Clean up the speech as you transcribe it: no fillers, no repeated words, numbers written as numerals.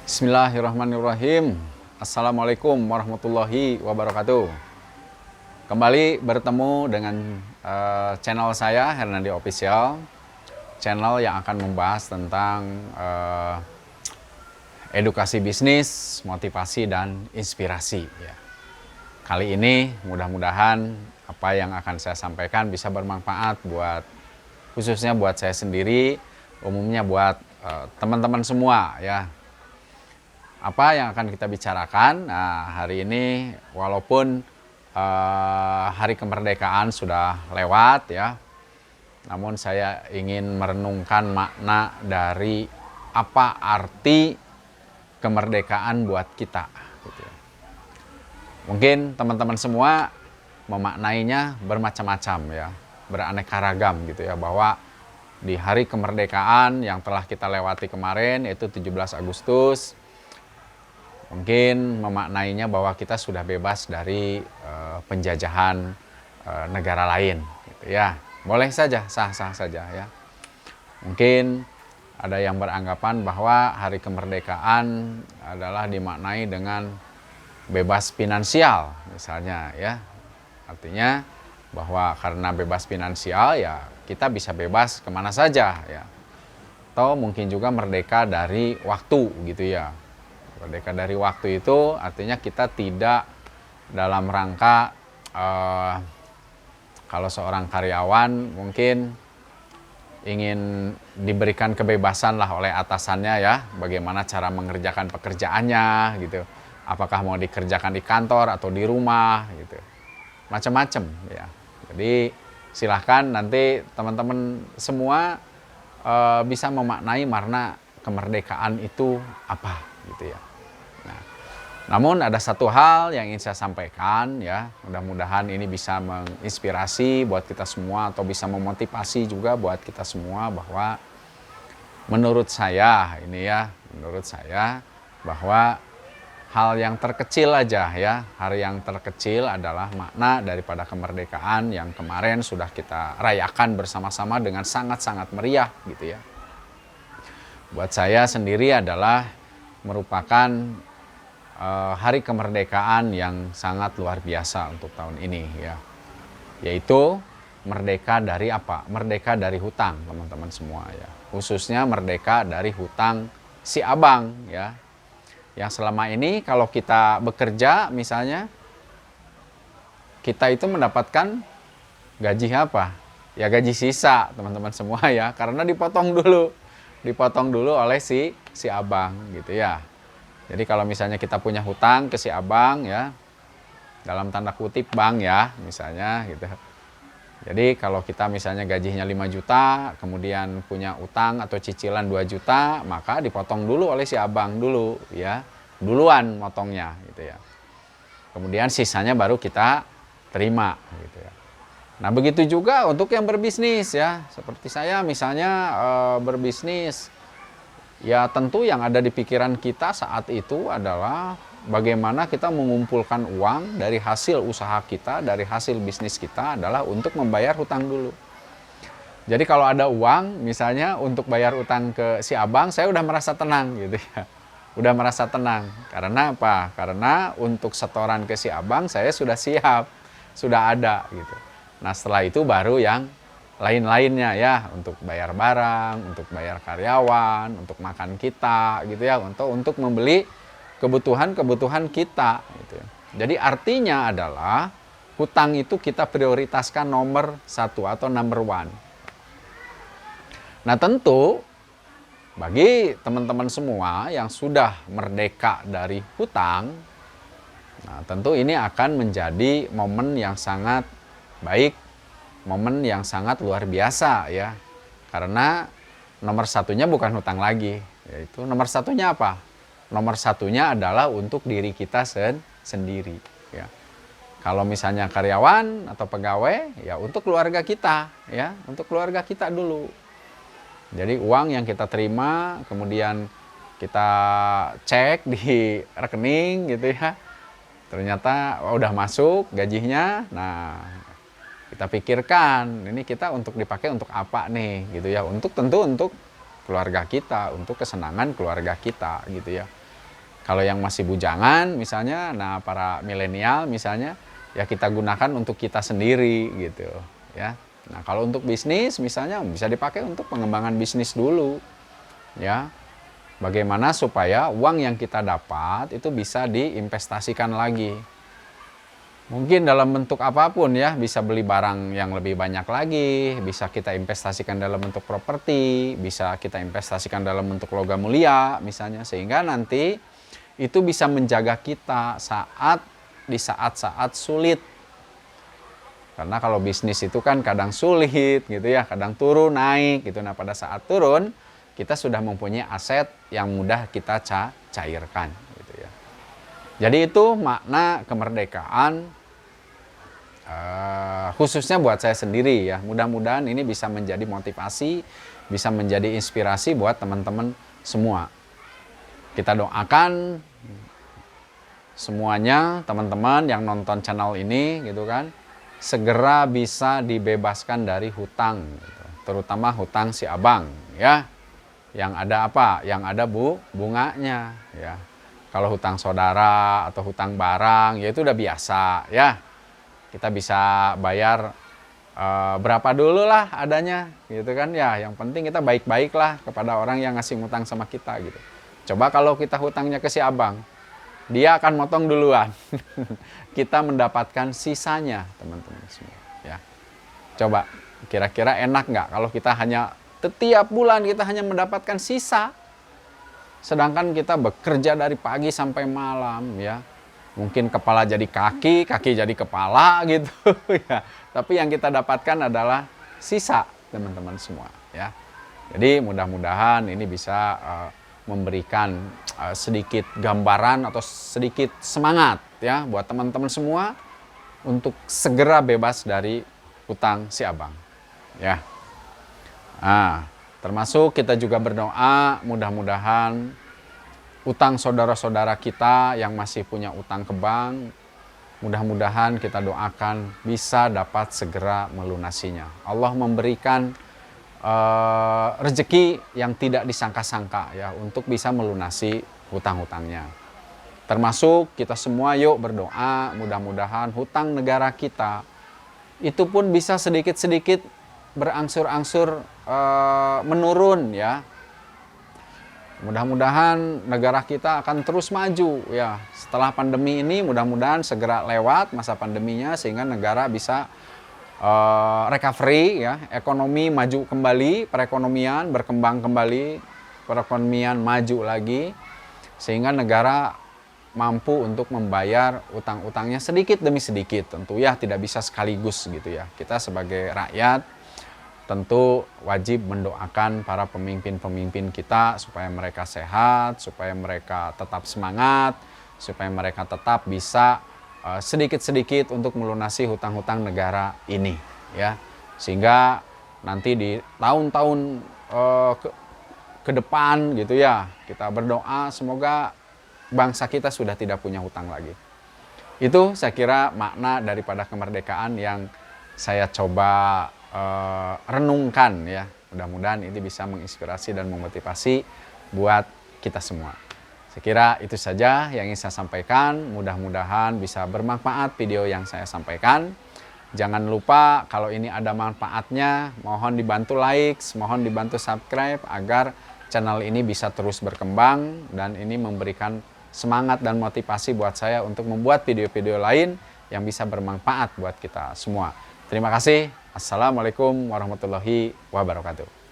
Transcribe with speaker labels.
Speaker 1: Bismillahirrahmanirrahim. Assalamualaikum warahmatullahi wabarakatuh. Kembali bertemu dengan channel saya, Hernandi Official. Channel yang akan membahas tentang edukasi bisnis, motivasi, dan inspirasi. Ya. Kali ini mudah-mudahan apa yang akan saya sampaikan bisa bermanfaat khususnya buat saya sendiri, umumnya buat teman-teman semua ya. Apa yang akan kita bicarakan? Nah, hari ini walaupun hari kemerdekaan sudah lewat ya, namun saya ingin merenungkan makna dari apa arti kemerdekaan buat kita. Gitu ya. Mungkin teman-teman semua memaknainya bermacam-macam ya, beraneka ragam gitu ya, bahwa di hari kemerdekaan yang telah kita lewati kemarin yaitu 17 Agustus, mungkin memaknainya bahwa kita sudah bebas dari penjajahan negara lain gitu ya. Boleh saja, sah-sah saja ya. Mungkin ada yang beranggapan bahwa hari kemerdekaan adalah dimaknai dengan bebas finansial misalnya ya. Artinya bahwa karena bebas finansial ya kita bisa bebas kemana saja ya. Atau mungkin juga merdeka dari waktu gitu ya. Merdeka dari waktu itu artinya kita tidak dalam rangka kalau seorang karyawan mungkin ingin diberikan kebebasan lah oleh atasannya ya, bagaimana cara mengerjakan pekerjaannya gitu. Apakah mau dikerjakan di kantor atau di rumah gitu. Macam-macam ya. Jadi silahkan nanti teman-teman semua bisa memaknai makna kemerdekaan itu apa gitu ya. Nah, namun ada satu hal yang ingin saya sampaikan ya, mudah-mudahan ini bisa menginspirasi buat kita semua atau bisa memotivasi juga buat kita semua, bahwa menurut saya bahwa hal yang terkecil aja ya, hari yang terkecil adalah makna daripada kemerdekaan yang kemarin sudah kita rayakan bersama-sama dengan sangat-sangat meriah gitu ya. Buat saya sendiri adalah merupakan hari kemerdekaan yang sangat luar biasa untuk tahun ini ya. Yaitu merdeka dari apa? Merdeka dari hutang, teman-teman semua ya. Khususnya merdeka dari hutang si abang ya. Yang selama ini kalau kita bekerja misalnya, kita itu mendapatkan gaji apa? Ya gaji sisa, teman-teman semua ya, karena dipotong dulu oleh si abang gitu ya. Jadi kalau misalnya kita punya hutang ke si abang ya, dalam tanda kutip bank ya misalnya gitu. Jadi kalau kita misalnya gajinya 5 juta, kemudian punya utang atau cicilan 2 juta, maka dipotong dulu oleh si abang dulu ya. Duluan motongnya gitu ya. Kemudian sisanya baru kita terima gitu ya. Nah, begitu juga untuk yang berbisnis ya. Seperti saya misalnya berbisnis, ya tentu yang ada di pikiran kita saat itu adalah bagaimana kita mengumpulkan uang dari hasil usaha kita, dari hasil bisnis kita adalah untuk membayar hutang dulu. Jadi kalau ada uang misalnya untuk bayar utang ke si abang, saya udah merasa tenang gitu ya. Udah merasa tenang. Karena apa? Karena untuk setoran ke si abang saya sudah siap, sudah ada gitu. Nah, setelah itu baru yang lain-lainnya ya, untuk bayar barang, untuk bayar karyawan, untuk makan kita gitu ya, untuk membeli kebutuhan-kebutuhan kita gitu ya. Jadi artinya adalah hutang itu kita prioritaskan nomor 1 atau number 1. Nah, tentu bagi teman-teman semua yang sudah merdeka dari hutang, nah tentu ini akan menjadi momen yang sangat baik, momen yang sangat luar biasa ya. Karena nomor satunya bukan hutang lagi, yaitu nomor satunya apa? Nomor satunya adalah untuk diri kita sendiri ya. Kalau misalnya karyawan atau pegawai ya untuk keluarga kita ya, untuk keluarga kita dulu. Jadi uang yang kita terima kemudian kita cek di rekening gitu ya. Ternyata udah masuk gajinya. Nah, kita pikirkan ini kita untuk dipakai untuk apa nih gitu ya. Tentu untuk keluarga kita, untuk kesenangan keluarga kita gitu ya. Kalau yang masih bujangan misalnya, nah para milenial misalnya, ya kita gunakan untuk kita sendiri gitu ya. Nah kalau untuk bisnis misalnya bisa dipakai untuk pengembangan bisnis dulu ya. Bagaimana supaya uang yang kita dapat itu bisa diinvestasikan lagi. Mungkin dalam bentuk apapun ya, bisa beli barang yang lebih banyak lagi, bisa kita investasikan dalam bentuk properti, bisa kita investasikan dalam bentuk logam mulia misalnya, sehingga nanti itu bisa menjaga kita di saat-saat sulit. Karena kalau bisnis itu kan kadang sulit gitu ya, kadang turun naik gitu. Nah pada saat turun kita sudah mempunyai aset yang mudah kita cairkan gitu ya. Jadi itu makna kemerdekaan khususnya buat saya sendiri ya. Mudah-mudahan ini bisa menjadi motivasi, bisa menjadi inspirasi buat teman-teman semua. Kita doakan semuanya, teman-teman yang nonton channel ini gitu kan, segera bisa dibebaskan dari hutang gitu. Terutama hutang si abang ya. Yang ada apa? Yang ada bunganya ya. Kalau hutang saudara atau hutang barang ya itu udah biasa ya. Kita bisa bayar berapa dulu lah adanya gitu kan ya. Yang penting kita baik-baik lah kepada orang yang ngasih hutang sama kita gitu. Coba kalau kita hutangnya ke si abang, dia akan motong duluan. Kita mendapatkan sisanya teman-teman semua ya. Coba kira-kira enak nggak kalau kita hanya setiap bulan kita hanya mendapatkan sisa, sedangkan kita bekerja dari pagi sampai malam ya. Mungkin kepala jadi kaki, kaki jadi kepala gitu ya. Tapi yang kita dapatkan adalah sisa teman-teman semua ya. Jadi mudah-mudahan ini bisa memberikan sedikit gambaran atau sedikit semangat ya buat teman-teman semua untuk segera bebas dari hutang si abang ya. Nah, termasuk kita juga berdoa mudah-mudahan utang saudara-saudara kita yang masih punya utang ke bank, mudah-mudahan kita doakan bisa dapat segera melunasinya. Allah memberikan rezeki yang tidak disangka-sangka ya untuk bisa melunasi hutang-hutangnya. Termasuk kita semua yuk berdoa mudah-mudahan hutang negara kita itu pun bisa sedikit-sedikit berangsur-angsur menurun ya. Mudah-mudahan negara kita akan terus maju ya. Setelah pandemi ini mudah-mudahan segera lewat masa pandeminya sehingga negara bisa recovery ya, ekonomi maju kembali, perekonomian berkembang kembali, perekonomian maju lagi sehingga negara mampu untuk membayar utang-utangnya sedikit demi sedikit. Tentu ya tidak bisa sekaligus gitu ya. Kita sebagai rakyat tentu wajib mendoakan para pemimpin-pemimpin kita supaya mereka sehat, supaya mereka tetap semangat, supaya mereka tetap bisa sedikit-sedikit untuk melunasi hutang-hutang negara ini ya. Sehingga nanti di tahun-tahun ke depan gitu ya, kita berdoa semoga bangsa kita sudah tidak punya hutang lagi. Itu saya kira makna daripada kemerdekaan yang saya coba renungkan ya. Mudah-mudahan ini bisa menginspirasi dan memotivasi buat kita semua. Saya kira itu saja yang ingin saya sampaikan. Mudah-mudahan bisa bermanfaat video yang saya sampaikan. Jangan lupa kalau ini ada manfaatnya, mohon dibantu like, mohon dibantu subscribe agar channel ini bisa terus berkembang dan ini memberikan semangat dan motivasi buat saya untuk membuat video-video lain yang bisa bermanfaat buat kita semua. Terima kasih. Assalamualaikum warahmatullahi wabarakatuh.